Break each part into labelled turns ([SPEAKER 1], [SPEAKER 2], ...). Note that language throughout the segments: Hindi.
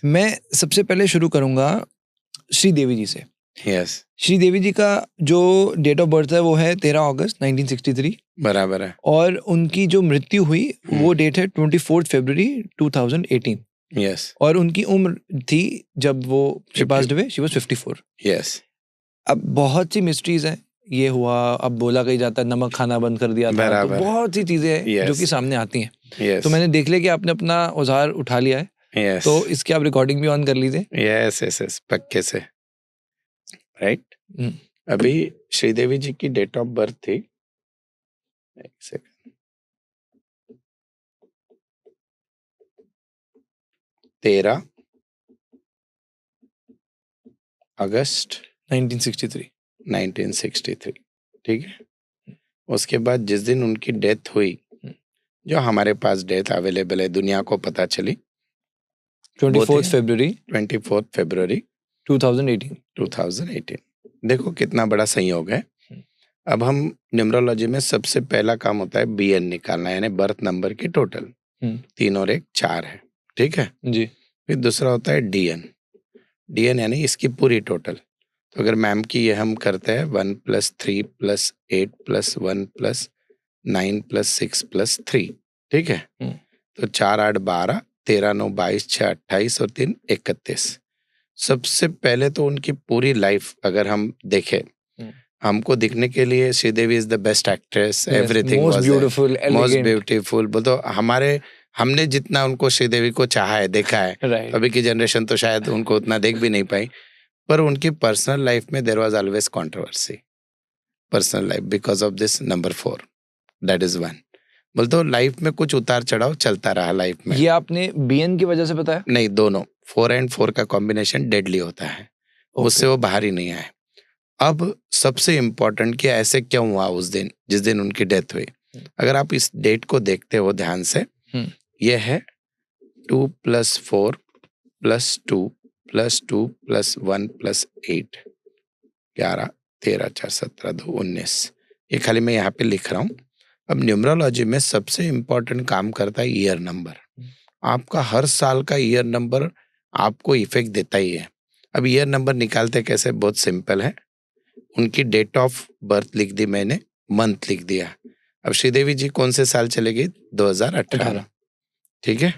[SPEAKER 1] मैं सबसे पहले शुरू करूंगा श्रीदेवी जी से।
[SPEAKER 2] यस,
[SPEAKER 1] श्रीदेवी जी का जो डेट ऑफ बर्थ है वो है 13 अगस्त 1963
[SPEAKER 2] बराबर है।
[SPEAKER 1] और उनकी जो मृत्यु हुई वो डेट है 24 फरवरी 2018
[SPEAKER 2] यस,
[SPEAKER 1] और उनकी उम्र थी जब वो she passed away, she was 54।
[SPEAKER 2] Yes,
[SPEAKER 1] अब बहुत सी मिस्ट्रीज हैं, ये हुआ, अब बोला कहीं जाता है नमक खाना बंद कर दिया था, तो
[SPEAKER 2] बराबर।
[SPEAKER 1] बहुत सी चीजें हैं जो
[SPEAKER 2] Yes.
[SPEAKER 1] कि सामने आती हैं।
[SPEAKER 2] यस,
[SPEAKER 1] तो मैंने देख लिया कि आपने अपना औजार उठा लिया है,
[SPEAKER 2] यस,
[SPEAKER 1] तो इसकी आप रिकॉर्डिंग भी ऑन कर लीजिए।
[SPEAKER 2] यस, यस, यस, पक्के से। राइट,
[SPEAKER 1] हम्म,
[SPEAKER 2] अभी श्रीदेवी जी की डेट ऑफ बर्थ थी, एक सेकंड, 13 अगस्त
[SPEAKER 1] 1963।
[SPEAKER 2] 1963। ठीक है, उसके बाद जिस दिन उनकी डेथ हुई, जो हमारे पास डेथ अवेलेबल है, दुनिया को पता चली,
[SPEAKER 1] 24 फरवरी
[SPEAKER 2] 24 फरवरी
[SPEAKER 1] 2018।
[SPEAKER 2] 2018। देखो कितना बड़ा संयोग है। अब हम न्यूमरोलॉजी में सबसे पहला काम होता है बीएन निकालना, यानी बर्थ नंबर की टोटल। 3 और 1 4 है, ठीक है
[SPEAKER 1] जी।
[SPEAKER 2] फिर दूसरा होता है डीएन। डीएन यानी इसकी पूरी टोटल। तो अगर मैम की ये हम करते हैं 1 + 3 + 8 + 1 + 9 + 6 + 3, ठीक है। तो 4 8 12, 13 9 22, 6 28 और 3 31। सबसे पहले तो उनकी पूरी लाइफ अगर हम देखें, हमको दिखने के लिए Sridevi is the best actress, everything
[SPEAKER 1] most
[SPEAKER 2] was
[SPEAKER 1] beautiful,
[SPEAKER 2] most
[SPEAKER 1] elegant,
[SPEAKER 2] beautiful. बोलो हमने जितना उनको श्रीदेवी को चाहा है, देखा है,
[SPEAKER 1] राइट।
[SPEAKER 2] अभी की जनरेशन तो शायद उनको उतना देख भी नहीं पाई। पर उनकी पर्सनल लाइफ में there was always controversy, personal life, because of this number 4, that is 1। बोलते हो लाइफ में कुछ उतार चढ़ाव चलता रहा लाइफ में।
[SPEAKER 1] ये आपने बीएन की वजह से बताया?
[SPEAKER 2] नहीं, दोनों 4 और 4 का कॉम्बिनेशन डेडली होता है, उससे वो बाहर ही नहीं आए। अब सबसे इम्पोर्टेंट कि ऐसे क्यों हुआ उस दिन जिस दिन उनकी डेथ हुई। अगर आप इस डेट को देखते हो ध्यान से, ये है 2 + 4 + 2 + 2 + 1 + 8, 11 13 4 17 2 19। ये खाली मैं यहाँ पे लिख रहा हूँ। अब न्यूमरोलॉजी में सबसे इम्पोर्टेंट काम करता है ईयर नंबर। आपका हर साल का ईयर नंबर आपको इफेक्ट देता ही है। अब ईयर नंबर निकालते कैसे, बहुत सिंपल है। उनकी डेट ऑफ बर्थ लिख दी मैंने, मंथ लिख दिया। अब श्रीदेवी जी कौन से साल चले गई, 2018, ठीक है।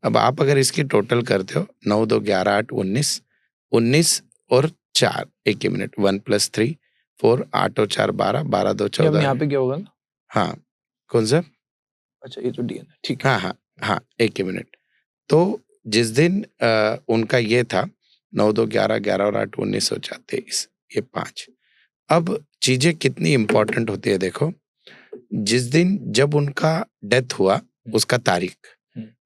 [SPEAKER 2] अब आप अगर इसकी टोटल करते हो 9 2 11 8 19, 19 और 4, एक ही मिनट, 1 + 3 4, 8 और 4 12, 12 2 14।
[SPEAKER 1] यहाँ पे क्या होगा ना?
[SPEAKER 2] हाँ, कौन सा?
[SPEAKER 1] अच्छा, ये तो डीएन है, ठीक है।
[SPEAKER 2] हाँ हाँ हाँ, एक ही मिनट। तो जिस दिन उनका ये था 9 2 11 11 और 8 19 और 4 23, ये 5। अब चीजें कितनी इंपॉर्टेंट होती है देखो। जिस दिन जब उनका डेथ हुआ, उसका तारीख,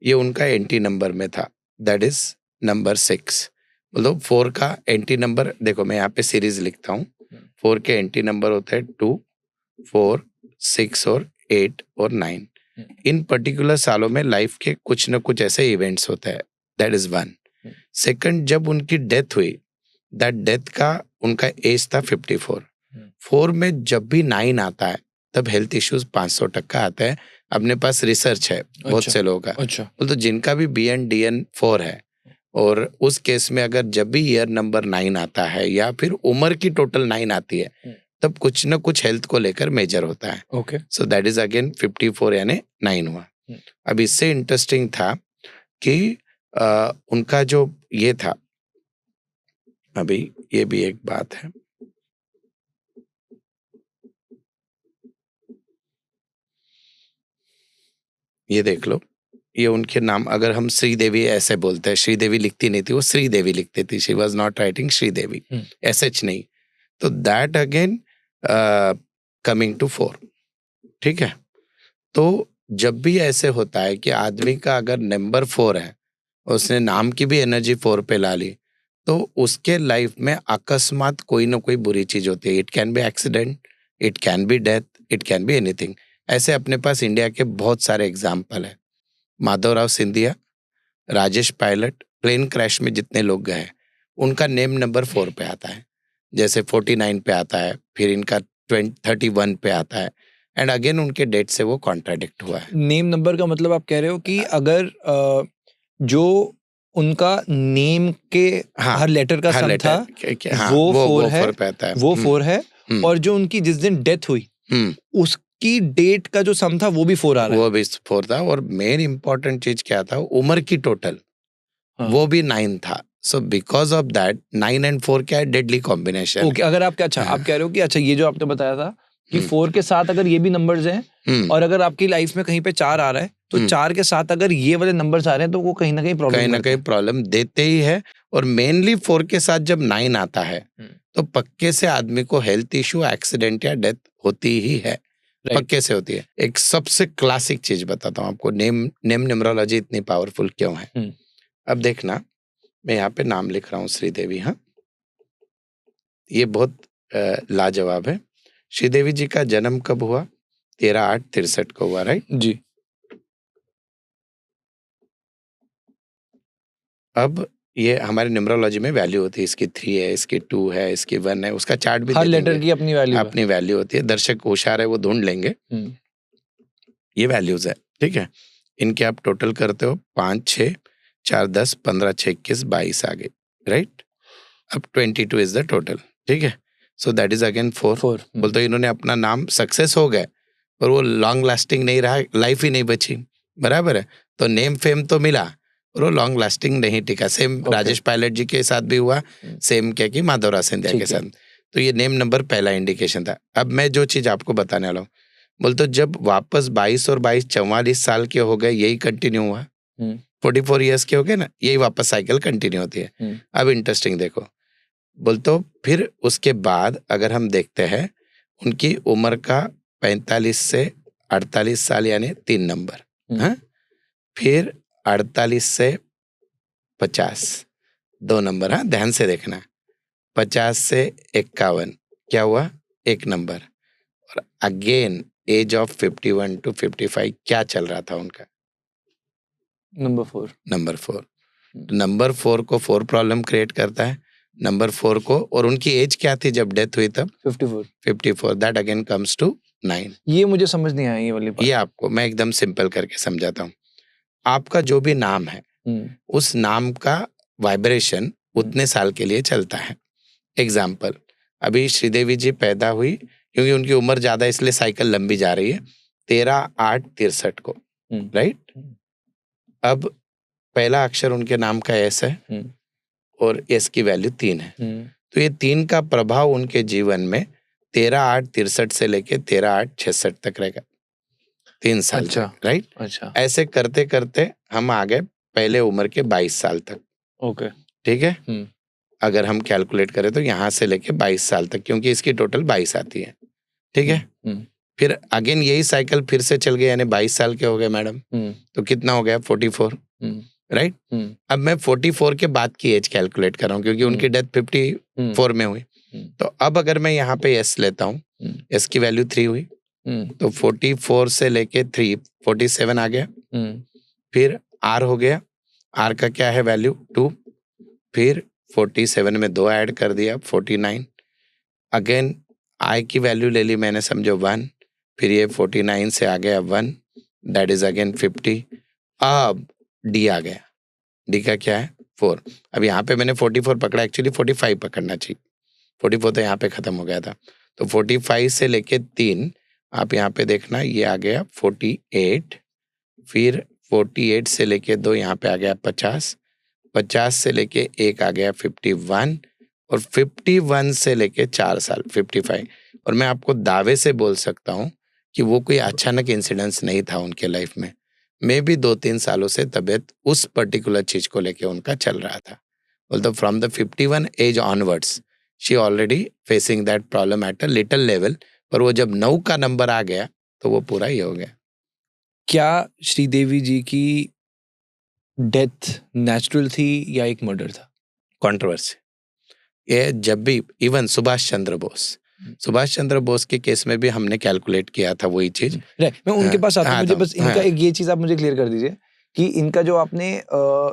[SPEAKER 2] ये उनका एंटी नंबर में था, दैट इज नंबर 6। मतलब 4 का एंटी नंबर देखो, मैं यहाँ पे सीरीज लिखता हूँ। 4 के एंटी नंबर होते हैं 2 4 6 और 8 और 9। इन पर्टिकुलर सालों में लाइफ के कुछ न कुछ ऐसे इवेंट्स होते हैं, दैट इज 1। सेकंड, जब उनकी डेथ हुई, दैट डेथ का उनका एज था 54। 4 में जब भी 9 आता है तब हेल्थ इश्यूज 500% आता है। अपने पास रिसर्च है बहुत से लोगों का।
[SPEAKER 1] अच्छा।
[SPEAKER 2] तो जिनका भी BN DN 4 है, और उस केस में अगर जब भी ईयर नंबर 9 आता है या फिर उम्र की टोटल 9 आती है, तब कुछ न कुछ हेल्थ को लेकर मेजर होता है।
[SPEAKER 1] Okay.
[SPEAKER 2] So that is again 54 यानी 9 हुआ। अब इससे इंटरेस्टिंग था कि उनका जो ये था, अभी ये भी एक बात है, ये देख लो, ये उनके नाम अगर हम श्रीदेवी ऐसे बोलते हैं, श्रीदेवी लिखती नहीं थी, वो श्रीदेवी लिखती थी। She was not writing Sridevi, SH नहीं। तो दैट अगेन कमिंग टू 4, ठीक है। तो जब भी ऐसे होता है कि आदमी का अगर नंबर 4 है, उसने नाम की भी एनर्जी 4 पे ला ली, तो उसके लाइफ में अकस्मात कोई ना कोई बुरी चीज होती है। It can be accident, it can be death, it can be anything. ऐसे अपने पास इंडिया के बहुत सारे एग्जाम्पल है। माधवराव सिंधिया, राजेश पायलट, प्लेन क्रैश में जितने लोग गए, उनका नेम नंबर 4 पे आता है। जैसे 49 पे आता है, फिर इनका 31 पे आता है, एंड अगेन उनके डेट से वो कॉन्ट्राडिक्ट हुआ है।
[SPEAKER 1] नेम नंबर का मतलब आप कह रहे हो कि अगर जो उनका नेम के
[SPEAKER 2] हाँ,
[SPEAKER 1] हर लेटर का
[SPEAKER 2] हर
[SPEAKER 1] सम
[SPEAKER 2] लेटर
[SPEAKER 1] था,
[SPEAKER 2] हाँ,
[SPEAKER 1] वो 4 है,
[SPEAKER 2] 4 पे आता है।
[SPEAKER 1] वो 4 है, और जो उनकी जिस दिन डेथ हुई उसकी डेट का जो सम था वो भी 4 आ रहा है।
[SPEAKER 2] वो भी 4 था, और मेन इंपॉर्टेंट चीज क्या था, उम्र की टोटल वो भी 9 था। So because of that 9 and 4 क्या है, डेडली कॉम्बिनेशन।
[SPEAKER 1] ओके, अगर आप क्या आप कह रहे हो कि अच्छा ये जो आपने बताया था कि 4 के साथ अगर ये भी नंबर्स हैं और अगर आपकी लाइफ में कहीं पे 4 आ रहा है तो 4 के साथ अगर ये वाले नंबर्स आ रहे हैं तो वो कहीं ना कहीं
[SPEAKER 2] प्रॉब्लम देते ही है। और मेनली 4 के साथ जब 9 आता है तो पक्के से आदमी को हेल्थ इश्यू, एक्सीडेंट या डेथ होती ही है, पक्के से होती है। एक सबसे क्लासिक चीज बताता हूँ आपको, नेम न्यूमरोलॉजी इतनी पावरफुल क्यों है। अब देखना, मैं यहाँ पे नाम लिख रहा हूँ श्रीदेवी। हाँ, ये बहुत लाजवाब है। श्रीदेवी जी का जन्म कब हुआ? 13/8/63 को हुआ, राइट
[SPEAKER 1] जी।
[SPEAKER 2] अब ये हमारे न्यूमरोलॉजी में वैल्यू होती है, इसकी 3 है, इसकी 2 है, इसकी 1 है, उसका चार्ट भी
[SPEAKER 1] हर
[SPEAKER 2] दे
[SPEAKER 1] लेटर
[SPEAKER 2] देंगे।
[SPEAKER 1] की अपनी वैल्यू है।
[SPEAKER 2] अपनी वैल्यू होती है। दर्शक होशियार है, वो ढूंढ लेंगे। ये वैल्यूज है, ठीक है। इनके आप टोटल करते हो 5 6 4 10 15 6 21 22 आ गए, राइट। अब 22 इज द टोटल, ठीक है। So that is again 4। बोलते हो इन्होंने अपना नाम सक्सेस हो गए पर वो लॉन्ग लास्टिंग नहीं रहा, लाइफ ही नहीं बची, बराबर है। तो नेम फेम तो मिला और वो लॉन्ग लास्टिंग नहीं टिका। सेम राजेश पायलट जी के साथ भी हुआ, सेम क्या कि माधवराव सिंधिया के साथ। तो ये नेम नंबर पहला इंडिकेशन था। अब मैं जो चीज आपको बताने वाला हूँ, बोलते जब वापस 22 और 22 44 साल के हो गए, यही कंटिन्यू हुआ। 44 ईयर्स के हो गए ना, यही वापस साइकिल कंटिन्यू होती है। अब इंटरेस्टिंग देखो, बोलते फिर उसके बाद अगर हम देखते हैं उनकी उम्र का 45 से 48 साल यानी 3 नंबर, हाँ। फिर 48 से 50 2 नंबर, हाँ ध्यान से देखना। 50 से 51 क्या हुआ, 1 नंबर। और अगेन एज ऑफ 51 to 55 क्या चल रहा था उनका, नंबर 4। नंबर 4 को 4 प्रॉब्लम क्रिएट करता है, नंबर 4 को। और उनकी एज क्या थी जब डेथ हुई तब? 54। That again comes to 9।
[SPEAKER 1] ये मुझे समझ नहीं आया ये वाली बात।
[SPEAKER 2] ये आपको मैं एकदम सिंपल करके समझाता हूँ। आपका जो भी नाम है उस नाम का वाइब्रेशन उतने साल के लिए चलता है। एग्जाम्पल, अभी श्रीदेवी जी पैदा हुई, क्योंकि उनकी उम्र ज्यादा इसलिए साइकिल लंबी जा रही है, 13/8/63 को, राइट। अब पहला अक्षर उनके नाम का एस है और एस की वैल्यू 3 है। तो ये 3 का प्रभाव उनके जीवन में 13/8/63 से लेके 13/8/66 तक रहेगा, 3 साल तक, राइट। अच्छा, ऐसे करते करते हम आ गए पहले उम्र के 22 साल तक। ओके, ठीक है। अगर हम कैलकुलेट करें तो यहाँ से लेके 22 साल तक, क्योंकि इसकी टोटल 22 आती है, ठीक है। फिर अगेन यही साइकिल फिर से चल गया, यानी 22 साल के हो गए मैडम। तो कितना हो गया, 44, राइट। अब मैं 44 के बाद की एज कैलकुलेट कर रहा हूँ, क्योंकि उनकी डेथ 54 में हुई। तो अब अगर मैं यहाँ पे एस लेता हूँ, एस की वैल्यू 3 हुई, तो 44 से लेके 3 47 आ गया। फिर आर हो गया, आर का क्या है वैल्यू 2, फिर 47 में 2 ऐड कर दिया 49। अगेन आई की वैल्यू ले ली मैंने, समझो 1, फिर ये 49 से आ गया 1, दैट इज अगेन 50। अब डी आ गया, डी का क्या है 4। अब यहाँ पे मैंने 44 पकड़ा, एक्चुअली 45 पकड़ना चाहिए, 44 तो यहाँ पे खत्म हो गया था। तो 45 से लेके 3 आप यहाँ पे देखना, ये आ गया 48, फिर 48 से लेके 2 यहाँ पे आ गया 50, 50 से लेके 1 आ गया 51, और 51 से लेके 4 साल 55। और मैं आपको दावे से बोल सकता हूँ कि वो कोई अचानक इंसिडेंस नहीं था उनके लाइफ में। मैं भी 2-3 सालों से तबीयत उस पर्टिकुलर चीज को लेके उनका चल रहा था। बोलते from the 51 age onwards she already facing that problem at a little level. पर वो जब 9 का नंबर आ गया तो वो पूरा ही हो गया।
[SPEAKER 1] क्या श्रीदेवी जी की डेथ नेचुरल थी या एक मर्डर था?
[SPEAKER 2] कंट्रोवर्सी। ये जब भी इवन सुभाष चंद्र बोस के केस में भी हमने कैलकुलेट किया था वही चीज।
[SPEAKER 1] मैं उनके पास आता हूँ, मुझे बस इनका एक ये चीज आप मुझे क्लियर कर दीजिए कि इनका जो आपने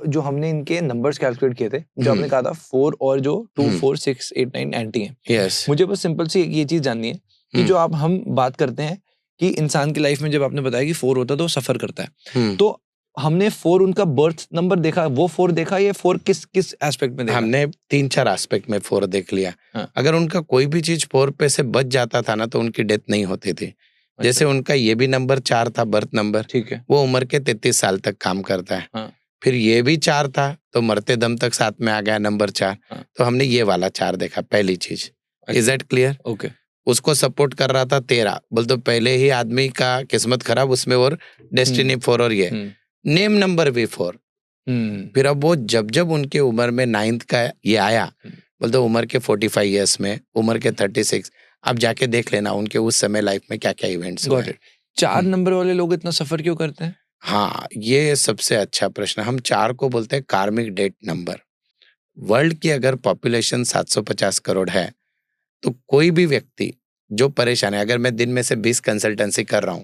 [SPEAKER 1] जो हमने इनके नंबर्स कैलकुलेट किए थे, जो आपने कहा था 4 और जो 2 4 6 8 9 एंटी हैं।
[SPEAKER 2] यस,
[SPEAKER 1] मुझे बस सिंपल सी ये चीज जाननी है कि जो आप हम बात करते हैं कि इंसान की लाइफ में जब आपने बताया कि 4 होता है तो सफर करता है, तो हमने 4 उनका बर्थ नंबर देखा, वो 4 देखा, ये 4 किस किस एस्पेक्ट में देखा?
[SPEAKER 2] हमने 3-4 एस्पेक्ट में 4 देख लिया।
[SPEAKER 1] हाँ।
[SPEAKER 2] अगर उनका कोई भी चीज 4 पे से बच जाता था ना तो उनकी डेथ नहीं होती थी। जैसे उनका ये भी नंबर 4 था बर्थ नंबर,
[SPEAKER 1] ठीक है।
[SPEAKER 2] वो उम्र के 33 साल तक काम करता है।
[SPEAKER 1] हाँ।
[SPEAKER 2] फिर ये भी 4 था तो मरते दम तक साथ में आ गया नंबर 4।
[SPEAKER 1] हाँ।
[SPEAKER 2] तो हमने ये वाला 4 देखा, पहली चीज। Is that clear?
[SPEAKER 1] ओके।
[SPEAKER 2] उसको सपोर्ट कर रहा था 13, बोल तो पहले ही आदमी का किस्मत खराब, उसमें और डेस्टिनी 4 और ये नेम नंबर भी 4। फिर अब वो जब जब उनके उम्र में 9th का ये आया, बोलते उम्र के 45 ईयर्स में, उम्र के 36, अब जाके देख लेना उनके उस समय लाइफ में क्या क्या इवेंट्स हुए।
[SPEAKER 1] 4 नंबर वाले लोग इतना सफर क्यों करते हैं?
[SPEAKER 2] हाँ, ये सबसे अच्छा प्रश्न। हम 4 को बोलते हैं कार्मिक डेट नंबर। वर्ल्ड की अगर पॉपुलेशन 750 करोड़ है तो कोई भी व्यक्ति जो परेशान है, अगर मैं दिन में से 20 कंसल्टेंसी कर रहा हूं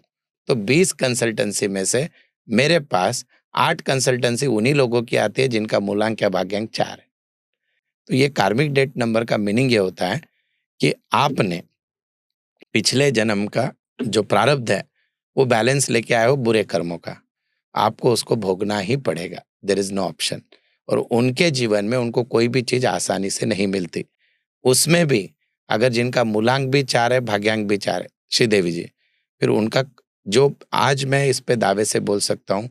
[SPEAKER 2] तो 20 कंसल्टेंसी में से मेरे पास 8 कंसल्टेंसी उन्हीं लोगों की आती है जिनका मूलांक या भाग्यांक 4 है। तो ये कार्मिक डेट नंबर का मीनिंग ये होता है कि आपने पिछले जन्म का जो प्रारब्ध है वो बैलेंस लेके आए हो बुरे कर्मों का, आपको उसको भोगना ही पड़ेगा। There is no option. और उनके जीवन में उनको कोई भी चीज आसानी से नहीं मिलती। उसमें भी अगर जिनका मूलांक भी 4 है, भाग्यांक भी 4 है, श्रीदेवी जी, फिर उनका जो आज मैं इस पे दावे से बोल सकता हूँ,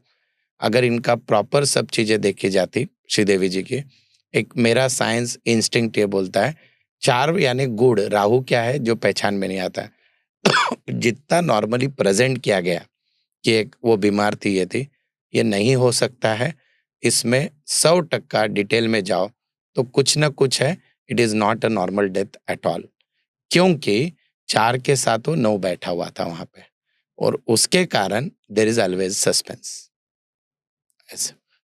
[SPEAKER 2] अगर इनका प्रॉपर सब चीजें देखी जाती श्रीदेवी जी की, एक मेरा साइंस इंस्टिंक्ट ये बोलता है 4 यानी गुड़, राहु क्या है जो पहचान में नहीं आता है। जितना नॉर्मली प्रेजेंट किया गया कि एक वो बीमार थी, ये नहीं हो सकता है। इसमें 100% डिटेल में जाओ तो कुछ ना कुछ है। It is not a normal death at all, क्योंकि 4 के साथ वो 9 बैठा हुआ था वहां पे, और उसके कारण देयर इज ऑलवेज सस्पेंस।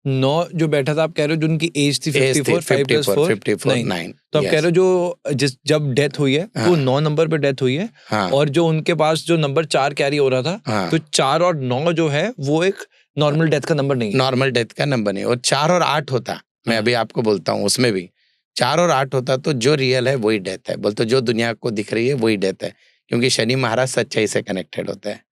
[SPEAKER 1] 9 जो बैठा था, आप कह रहे हो जो उनकी एज थी 54, 5 + 4 9। तो आप कह रहे हो जो जब डेथ हुई है तो 9 नंबर पे डेथ हुई है। और जो उनके पास जो नंबर 4 कैरी हो रहा था, तो 4 और 9 जो है वो एक नॉर्मल डेथ का नंबर नहीं है।
[SPEAKER 2] नॉर्मल डेथ का नंबर नहीं। और 4 और 8 होता, मैं अभी आपको बोलता हूँ, उसमें भी 4 और 8 होता तो जो रियल है वही डेथ है, बोलते जो दुनिया को दिख रही है वही डेथ है, क्योंकि शनि महाराज सच्चाई से कनेक्टेड होते हैं।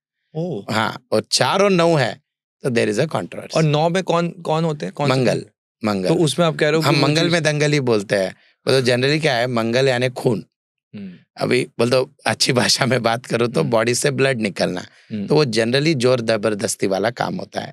[SPEAKER 2] हाँ, और 4 और 9 है तो देयर इज अ कंट्रोवर्सी।
[SPEAKER 1] और 9 में कौन होते हैं?
[SPEAKER 2] मंगल।
[SPEAKER 1] तो उसमें आप कह रहे हो
[SPEAKER 2] हम मंगल में दंगल ही बोलते हैं। बोलो जनरली क्या है, मंगल यानी खून। अभी बोल दो अच्छी भाषा में बात करूं तो बॉडी से ब्लड निकलना, तो वो जनरली जोर जबरदस्ती वाला काम होता है।